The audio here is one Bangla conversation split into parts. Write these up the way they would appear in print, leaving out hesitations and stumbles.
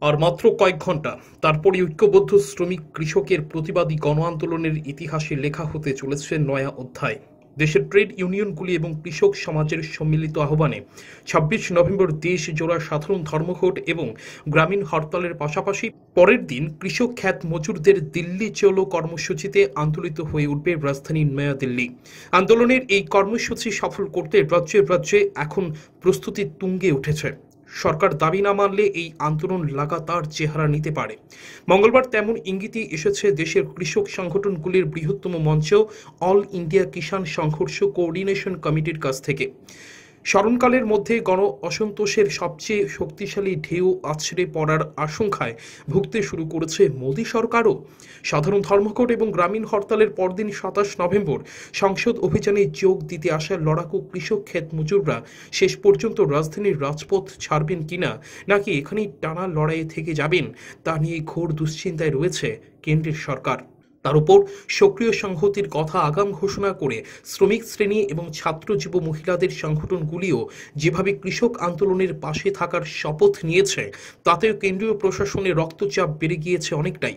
আর মাত্র কয়েক ঘন্টা তারপরে ঐক্যবদ্ধ শ্রমিক কৃষকের প্রতিবাদী গণ আন্দোলনের ইতিহাসে লেখা হতে চলেছে নয়া অধ্যায়। দেশের ট্রেড ইউনিয়নগুলি এবং কৃষক সমাজের সম্মিলিত আহ্বানে ২৬ নভেম্বর দেশ জোড়া সাধারণ ধর্মঘট এবং গ্রামীণ হরতালের পাশাপাশি পরের দিন কৃষক খ্যাত মজুরদের দিল্লি চলো কর্মসূচিতে আন্দোলিত হয়ে উঠবে রাজধানী নয়াদিল্লি। আন্দোলনের এই কর্মসূচি সফল করতে রাজ্যে রাজ্যে এখন প্রস্তুতি তুঙ্গে উঠেছে। সরকার দাবি না মানলে এই আন্দোলন লাগাতার চেহারা নিতে পারে। মঙ্গলবার তেমন ইঙ্গিতই এসেছে দেশের কৃষক সংগঠনগুলির বৃহত্তম মঞ্চ অল ইন্ডিয়া কিষাণ সংঘর্ষ কোঅর্ডিনেশন কমিটির কাছ থেকে। স্মরণকালের মধ্যে গণ অসন্তোষের সবচেয়ে শক্তিশালী ঢেউ আছড়ে পড়ার আশঙ্কায় ভুগতে শুরু করেছে মোদী সরকারও। সাধারণ ধর্মঘট এবং গ্রামীণ হরতালের পরদিন ২৭ নভেম্বর সংসদ অভিযানে যোগ দিতে আসা লড়াকু কৃষক ক্ষেত মজুররা শেষ পর্যন্ত রাজধানীর রাজপথ ছাড়বেন কিনা, নাকি এখানেই টানা লড়াইয়ে থেকে যাবেন, তা নিয়ে ঘোর দুশ্চিন্তায় রয়েছে কেন্দ্রের সরকার। তার উপর সক্রিয় সংহতির কথা আগাম ঘোষণা করে শ্রমিক শ্রেণী এবং ছাত্র যুব মহিলাদের সংগঠনগুলিও যেভাবে কৃষক আন্দোলনের পাশে থাকার শপথ নিয়েছে, তাতেও কেন্দ্রীয় প্রশাসনের রক্তচাপ বেড়ে গিয়েছে অনেকটাই।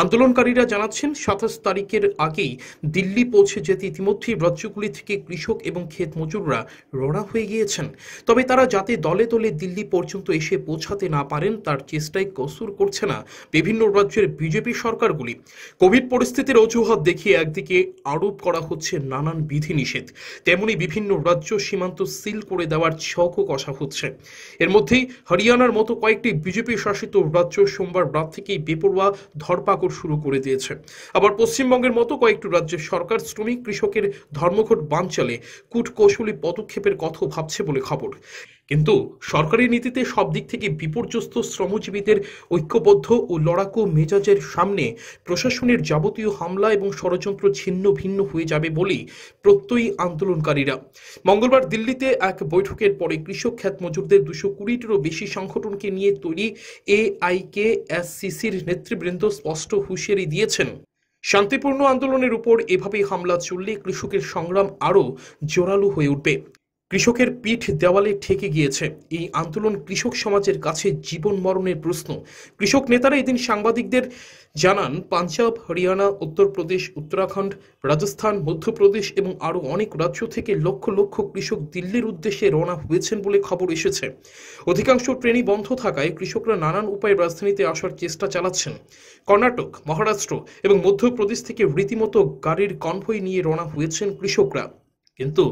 আন্দোলনকারীরা জানাচ্ছেন ২৭ তারিখের আগেই দিল্লি পৌঁছে যেতে ইতিমধ্যেই রাজ্যগুলি থেকে কৃষক এবং ক্ষেত মজুররা রওনা হয়ে গিয়েছেন। তবে তারা যাতে দলে দলে দিল্লি পর্যন্ত এসে পৌঁছাতে না পারেন তার চেষ্টায় কসুর করছে না বিভিন্ন রাজ্যের বিজেপি সরকারগুলি। কোভিড পরিস্থিতির অজুহাত দেখিয়ে একদিকে আরোপ করা হচ্ছে নানান বিধিনিষেধ, তেমনি বিভিন্ন রাজ্য সীমান্ত সিল করে দেওয়ার ছকও কষা হচ্ছে। এর মধ্যেই হরিয়ানার মতো কয়েকটি বিজেপি শাসিত রাজ্য সোমবার রাত থেকেই বেপরোয়া ধরপাকড় শুরু করে দিয়েছে। আবার পশ্চিমবঙ্গের মতো কয়েকটি রাজ্যের সরকার শ্রমিক কৃষকের ধর্মঘট বানচালে কূটকৌশলী পদক্ষেপের কথা ভাবছে বলে খবর। কিন্তু সরকারি নীতিতে সব দিক থেকে বিপর্যস্ত শ্রমজীবীদের ঐক্যবদ্ধ ও লড়াকু মেজাজের সামনে প্রশাসনের যাবতীয় হামলা এবং ষড়যন্ত্র ছিন্ন ভিন্ন হয়ে যাবে বলেই প্রত্যয়ী আন্দোলনকারীরা। মঙ্গলবার দিল্লিতে এক বৈঠকের পরে কৃষক খ্যাত মজুরদের ২২০টিরও বেশি সংগঠনকে নিয়ে তৈরি AIKSCCর নেতৃবৃন্দ স্পষ্ট হুঁশিয়ারি দিয়েছেন, শান্তিপূর্ণ আন্দোলনের উপর এভাবে হামলা চললে কৃষকের সংগ্রাম আরও জোরালো হয়ে উঠবে। কৃষকের পিঠ দেওয়ালে ঠেকে গিয়েছে। এই আন্দোলন কৃষক সমাজের কাছে জীবন মরণের প্রশ্ন। কৃষক নেতারা এদিন সাংবাদিকদের জানান, পাঞ্জাব, হরিয়ানা, উত্তরপ্রদেশ, উত্তরাখণ্ড, রাজস্থান, মধ্যপ্রদেশ এবং আরও অনেক রাজ্য থেকে লক্ষ লক্ষ কৃষক দিল্লির উদ্দেশ্যে রওনা হয়েছেন বলে খবর এসেছে। অধিকাংশ ট্রেনই বন্ধ থাকায় কৃষকরা নানান উপায়ে রাজধানীতে আসার চেষ্টা চালাচ্ছেন। কর্ণাটক, মহারাষ্ট্র এবং মধ্যপ্রদেশ থেকে রীতিমতো গাড়ির কনভয় নিয়ে রওনা হয়েছেন কৃষকরা। কিন্তু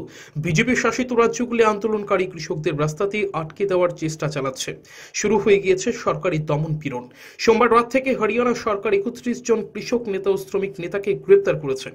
বিজেপি শাসিত রাজ্যগুলি আন্দোলনকারী কৃষকদের রাস্তাতেই আটকে দেওয়ার চেষ্টা চালাচ্ছে। শুরু হয়ে গিয়েছে সরকারি দমন পীড়ন। সোমবার রাত থেকে হরিয়ানা সরকার ৩১ জন কৃষক নেতা ও শ্রমিক নেতাকে গ্রেপ্তার করেছে।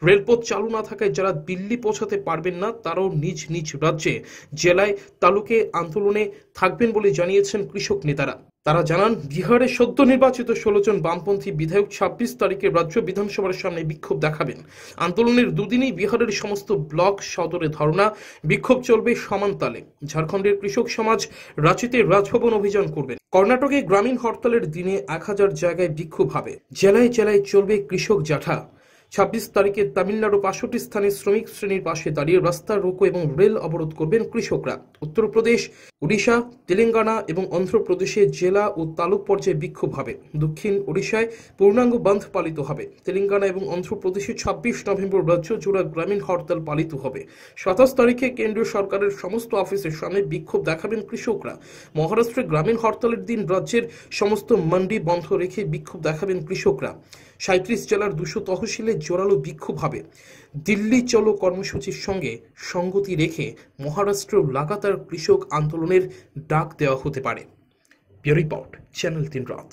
রেলপথ চালু না থাকায় যারা দিল্লি পৌঁছাতে পারবেন না তারাও নিজ নিজ রাজ্যে, জেলায়, তালুকে আন্দোলনে থাকবেন বলে জানিয়েছেন কৃষক নেতারা। তারা জানান, বিহারে সদ্য নির্বাচিত ১৬ জন বামপন্থী বিধায়ক ২৬ তারিখে রাজ্য বিধানসভার সামনে বিক্ষোভ দেখাবেন। আন্দোলনের দুদিনেই বিহারের সমস্ত ব্লক সদরে ধর্ণা বিক্ষোভ চলবে সমান তালে। ঝাড়খণ্ডের কৃষক সমাজ রাঁচিতে রাজভবন অভিযান করবেন। কর্ণাটকে গ্রামীণ হরতালের দিনে ১,০০০ জায়গায় বিক্ষোভ হবে। জেলায় জেলায় চলবে কৃষক জাঠা। ২৬ তারিখে তামিলনাড়ু ৬৫ স্থানে শ্রমিক শ্রেণীর পাশে দাঁড়িয়ে রাস্তা রোকো এবং রেল অবরোধ করবেন কৃষকরা। উত্তরপ্রদেশ, উড়িষ্যা, তেলেঙ্গানা এবং অন্ধ্রপ্রদেশে জেলা ও তালুক পর্যায়ে বিক্ষোভ হবে। দক্ষিণ ওড়িশায় পূর্ণাঙ্গ বন্ধ পালিত হবে। তেলেঙ্গানা এবং অন্ধ্রপ্রদেশে ২৬ নভেম্বর রাজ্য জোড়া গ্রামীণ হরতাল পালিত হবে। ২৭ তারিখে কেন্দ্রীয় সরকারের সমস্ত অফিসের সামনে বিক্ষোভ দেখাবেন কৃষকরা। মহারাষ্ট্রে গ্রামীণ হরতালের দিন রাজ্যের সমস্ত মান্ডি বন্ধ রেখে বিক্ষোভ দেখাবেন কৃষকরা। ৩৭ জেলার ২০০ তহসিলে জোরালো বিক্ষোভ হবে। দিল্লি চলো কর্মসূচির সঙ্গে সঙ্গতি রেখে মহারাষ্ট্রেও লাগাতার কৃষক আন্দোলনের ডাক দেওয়া হতে পারে। ব্যুরো রিপোর্ট, চ্যানেল ৩ রাত।